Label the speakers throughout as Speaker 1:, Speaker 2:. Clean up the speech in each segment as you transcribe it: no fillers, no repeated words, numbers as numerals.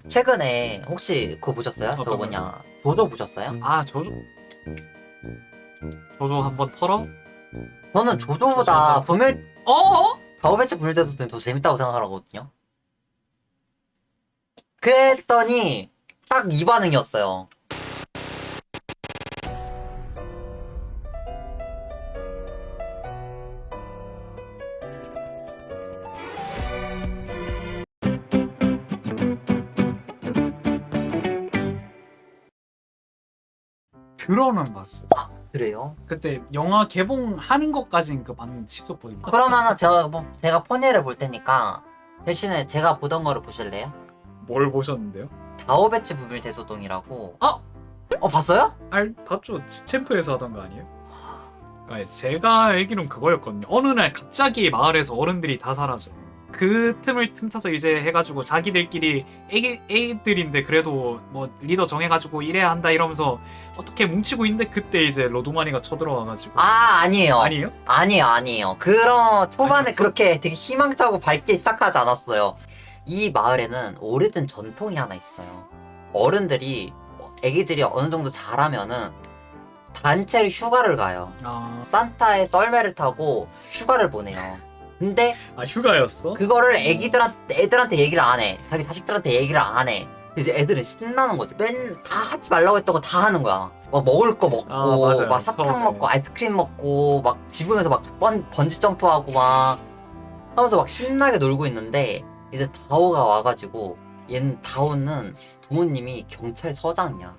Speaker 1: 최근에 혹시 그거 보셨어요?
Speaker 2: 어떤
Speaker 1: 저거 뭐냐 조조 보셨어요?
Speaker 2: 아 저도 한번 털어?
Speaker 1: 저는
Speaker 2: 조조
Speaker 1: 조조보다
Speaker 2: 한번
Speaker 1: 불멸
Speaker 2: 어?
Speaker 1: 가오배치 불멸대소는 더 재밌다고 생각하거든요. 그랬더니 딱 이 반응이었어요.
Speaker 2: 들어는 봤어.
Speaker 1: 그래요?
Speaker 2: 그때 영화 개봉하는 것까진 그 봤는데 직접 보지 못.
Speaker 1: 그러면은 제가 포니를 볼 테니까 대신에 제가 보던 거를 보실래요?
Speaker 2: 뭘 보셨는데요?
Speaker 1: 가오배치 불멸대소동이라고.
Speaker 2: 아!
Speaker 1: 봤어요?
Speaker 2: 봤죠. 챔프에서 하던 거 아니에요? 아니, 제가 알기론 그거였거든요. 어느 날 갑자기 마을에서 어른들이 다 사라져. 그 틈을 틈타서 이제 해가지고 자기들끼리 애들인데 그래도 뭐 리더 정해가지고 이래야 한다 이러면서 어떻게 뭉치고 있는데 그때 이제 로드마니가 쳐들어와가지고.
Speaker 1: 아니에요.
Speaker 2: 아니에요?
Speaker 1: 아니에요. 그런 초반에
Speaker 2: 아니었어?
Speaker 1: 그렇게 되게 희망차고 밝게 시작하지 않았어요. 이 마을에는 오래된 전통이 하나 있어요. 어른들이 애기들이 어느 정도 자라면은 단체로 휴가를 가요.
Speaker 2: 아,
Speaker 1: 산타의 썰매를 타고 휴가를 보내요. 근데
Speaker 2: 휴가였어?
Speaker 1: 그거를 애들한테 얘기를 안 해. 자기 자식들한테 얘기를 안 해. 이제 애들은 신나는 거지. 다 하지 말라고 했던 거 다 하는 거야. 막 먹을 거 먹고,
Speaker 2: 맞아요.
Speaker 1: 막 사탕
Speaker 2: 처음에.
Speaker 1: 먹고, 아이스크림 먹고, 막 지붕에서 막 번지 점프하고 막 하면서 막 신나게 놀고 있는데 이제 다오가 와가지고 얘는 다오는 부모님이 경찰서장이야.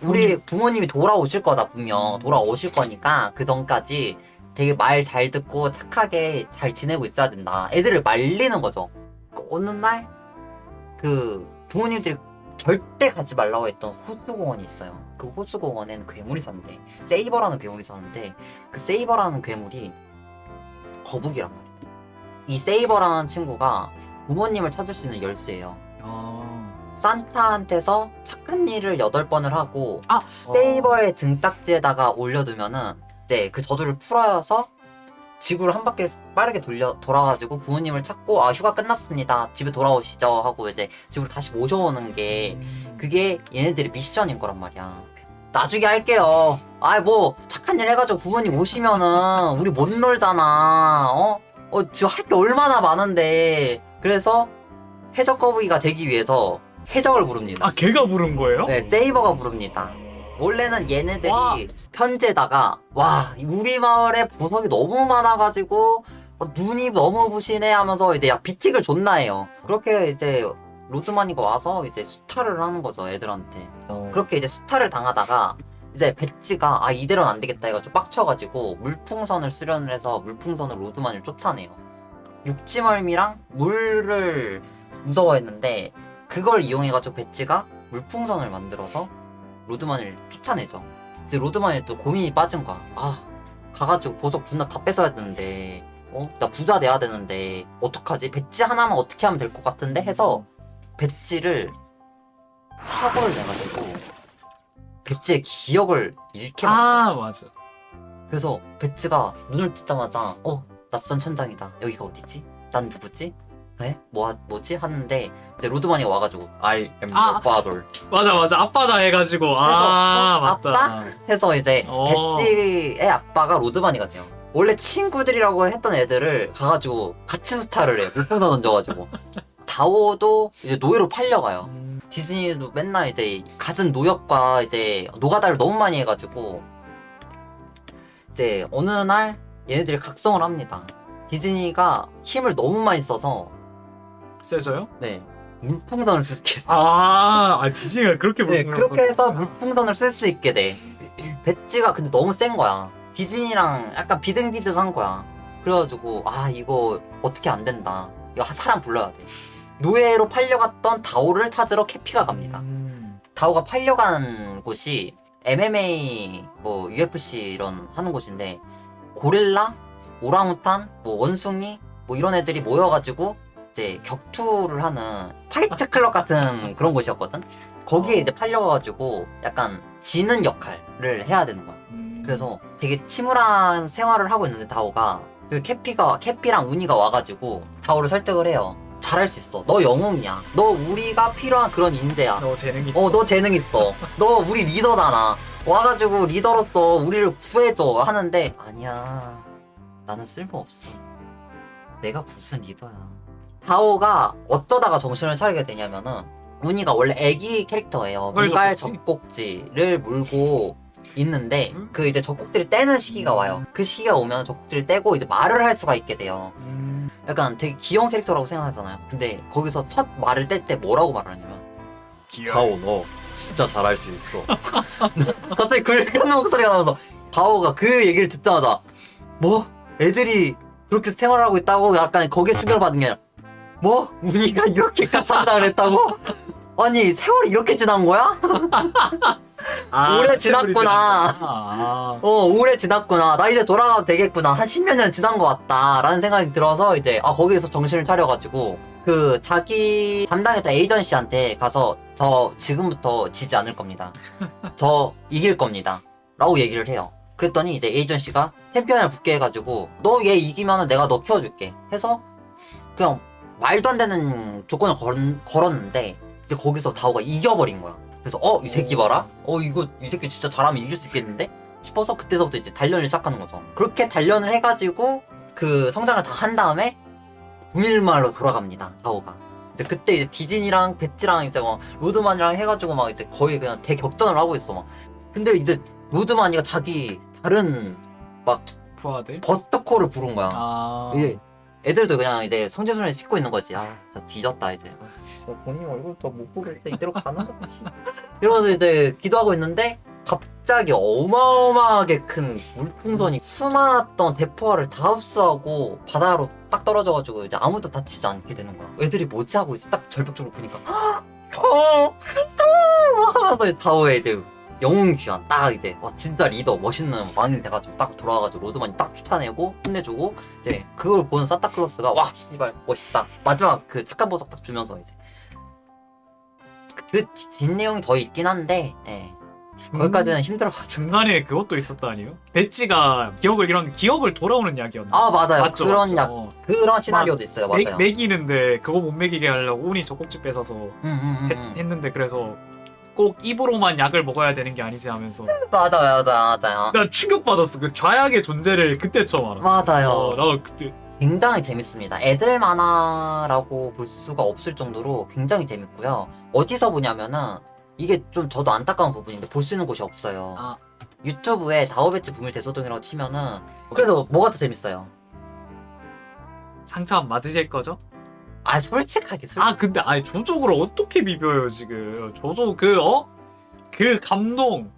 Speaker 1: 우리 부모님이 돌아오실 거다 분명. 돌아오실 거니까 그 전까지 되게 말 잘 듣고 착하게 잘 지내고 있어야 된다. 애들을 말리는 거죠. 어느 날 그 부모님들이 절대 가지 말라고 했던 호수공원이 있어요. 그 호수공원에는 괴물이 사는데 세이버라는 괴물이 사는데 그 세이버라는 괴물이 거북이란 말이야. 이 세이버라는 친구가 부모님을 찾을 수 있는 열쇠예요. 산타한테서 착한 일을 8번을 하고 세이버의 등딱지에다가 올려두면은 이제 그 저주를 풀어서 지구를 한 바퀴를 빠르게 돌아가지고 부모님을 찾고 휴가 끝났습니다. 집에 돌아오시죠 하고 이제 집으로 다시 모셔오는 게 그게 얘네들의 미션인 거란 말이야. 나중에 할게요. 뭐 착한 일 해가지고 부모님 오시면은 우리 못 놀잖아. 지금 할 게 얼마나 많은데. 그래서 해적 거북이가 되기 위해서 해적을 부릅니다.
Speaker 2: 걔가 부른 거예요?
Speaker 1: 네, 세이버가 부릅니다. 원래는 얘네들이
Speaker 2: 와.
Speaker 1: 편지에다가 우리 마을에 보석이 너무 많아가지고 눈이 너무 부시네 하면서 이제 비틱을 존나 해요. 그렇게 이제 로드마니가 와서 이제 수탈을 하는 거죠, 애들한테. 그렇게 이제 수탈을 당하다가 이제 배지가 이대로는 안 되겠다 해가지고 빡쳐가지고 물풍선을 수련을 해서 물풍선으로 로드마니를 쫓아내요. 육지멀미랑 물을 무서워했는데 그걸 이용해가지고 배지가 물풍선을 만들어서 로드마니를 쫓아내죠. 이제 로드마니 또 고민이 빠진 거야. 가가지고 보석 존나 다 뺏어야 되는데 나 부자 돼야 되는데 어떡하지? 배지 하나만 어떻게 하면 될 것 같은데 해서 배지를 사고를 내가지고 배지의 기억을 잃게 만들어.
Speaker 2: 맞아.
Speaker 1: 그래서 배지가 눈을 뜨자마자 낯선 천장이다. 여기가 어디지? 난 누구지? 뭐지? 하는데 이제 로드마니가 와가지고 I am your father
Speaker 2: 맞아. 아빠다 해가지고 맞다.
Speaker 1: 아빠? 해서 이제 배지의 아빠가 로드마니가 돼요. 원래 친구들이라고 했던 애들을 가가지고 같이 수탈을 해요. 물풍선 던져가지고. 다오도 이제 노예로 팔려가요. 디즈니도 맨날 이제 갖은 노역과 이제 노가다를 너무 많이 해가지고 이제 어느 날 얘네들이 각성을 합니다. 디즈니가 힘을 너무 많이 써서
Speaker 2: 세져요?
Speaker 1: 네, 물풍선을 쓸 게.
Speaker 2: 디즈니가 그렇게
Speaker 1: 네,
Speaker 2: 부르는
Speaker 1: 그렇게 해서
Speaker 2: 거구나.
Speaker 1: 물풍선을 쓸 수 있게 돼. 배지가 근데 너무 센 거야. 디즈니랑 약간 비등비등한 거야. 그래가지고 이거 어떻게 안 된다. 이거 사람 불러야 돼. 노예로 팔려갔던 다오를 찾으러 캐피가 갑니다. 다오가 팔려간 곳이 MMA, 뭐 UFC 이런 하는 곳인데 고릴라, 오랑우탄, 뭐 원숭이, 뭐 이런 애들이 모여가지고 이제 격투를 하는 파이트 클럽 같은 그런 곳이었거든. 거기에 이제 팔려가지고 약간 지는 역할을 해야 되는 거야. 그래서 되게 침울한 생활을 하고 있는데 다오가 그 캐피랑 우니가 와가지고 다오를 설득을 해요. 잘할 수 있어. 너 영웅이야. 너 우리가 필요한 그런 인재야.
Speaker 2: 너 재능 있어.
Speaker 1: 너 재능 있어. 너 우리 리더잖아. 와가지고 리더로서 우리를 구해줘 하는데 아니야. 나는 쓸모없어. 내가 무슨 리더야. 다오가 어쩌다가 정신을 차리게 되냐면은 운이가 원래 애기 캐릭터예요. 문갈 젖꼭지를 물고 있는데 그 이제 젖꼭지를 떼는 시기가 와요. 그 시기가 오면 젖꼭지를 떼고 이제 말을 할 수가 있게 돼요. 약간 되게 귀여운 캐릭터라고 생각하잖아요. 근데 거기서 첫 말을 뗄 때 뭐라고 말하냐면 다오 너 진짜 잘할 수 있어. 갑자기 굵은 목소리가 나면서 다오가 그 얘기를 듣자마자 뭐? 애들이 그렇게 생활하고 있다고 약간 거기에 충격을 받은 게 아니라 뭐? 운이가 이렇게까지 성장을 했다고? 아니 세월이 이렇게 지난 거야? 오래 지났구나. 오래 지났구나. 나 이제 돌아가도 되겠구나. 한 10몇 년 지난 것 같다. 라는 생각이 들어서 이제 거기에서 정신을 차려가지고 그 자기 담당했던 에이전시한테 가서 저 지금부터 지지 않을 겁니다. 저 이길 겁니다. 라고 얘기를 해요. 그랬더니 이제 에이전시가 챔피언을 붙게 해가지고 너 얘 이기면은 내가 너 키워줄게 해서 그냥 말도 안 되는 조건을 걸었는데 이제 거기서 다오가 이겨버린 거야. 그래서 이 새끼 봐라. 이거 이 새끼 진짜 잘하면 이길 수 있겠는데? 싶어서 그때서부터 이제 단련을 시작하는 거죠. 그렇게 단련을 해가지고 그 성장을 다 한 다음에 구밀마을로 돌아갑니다. 다오가. 이제 그때 이제 디진이랑 배지랑 이제 막 로드만이랑 해가지고 막 이제 거의 그냥 대격전을 하고 있어 막. 근데 이제 로드만이가 자기 다른 막
Speaker 2: 부하들?
Speaker 1: 버스터콜을 부른 거야. 이게 애들도 그냥 이제 성지순례 씻고 있는 거지. 진짜 뒤졌다 이제. 본인 얼굴도 못 보겠어. 이대로 가는 거지. 이러면서 이제 기도하고 있는데 갑자기 어마어마하게 큰 물풍선이 수많았던 대포화를 다 흡수하고 바다로 딱 떨어져가지고 이제 아무도 다치지 않게 되는 거야. 애들이 뭐지 하고 있어. 딱 절벽 쪽으로 보니까 하면서 다오의 이제 영웅 귀환 딱 이제 진짜 리더 멋있는 왕이 돼가지고 딱 돌아와가지고 로드만이 딱 쫓아내고 혼내주고 이제 그걸 보는 산타클로스가 와 씨발 멋있다. 마지막 그 착한 보석 딱 주면서 이제 그 뒷내용이 더 있긴 한데 거기까지는 힘들어가지고.
Speaker 2: 중간에 그것도 있었다니요? 배지가 기억을 돌아오는 약이었나?
Speaker 1: 맞아요.
Speaker 2: 맞죠,
Speaker 1: 그런
Speaker 2: 맞죠.
Speaker 1: 그런 시나리오도 있어요. 맞아요.
Speaker 2: 매기는데 그거 못 매기게 하려고 운이 젖꼭지 뺏어서 했는데 그래서 꼭 입으로만 약을 먹어야 되는 게 아니지 하면서
Speaker 1: 맞아요.
Speaker 2: 나 충격받았어. 그 좌약의 존재를 그때 처음 알았어.
Speaker 1: 맞아요.
Speaker 2: 나 그때
Speaker 1: 굉장히 재밌습니다. 애들 만화라고 볼 수가 없을 정도로 굉장히 재밌고요. 어디서 보냐면은 이게 좀 저도 안타까운 부분인데 볼 수 있는 곳이 없어요. 유튜브에 다오배치 부밀 대소동이라고 치면은 그래도 뭐가 더 재밌어요?
Speaker 2: 상처 안 받으실 거죠?
Speaker 1: 솔직하게.
Speaker 2: 근데 조적으로 어떻게 비벼요 지금? 조적 그 감동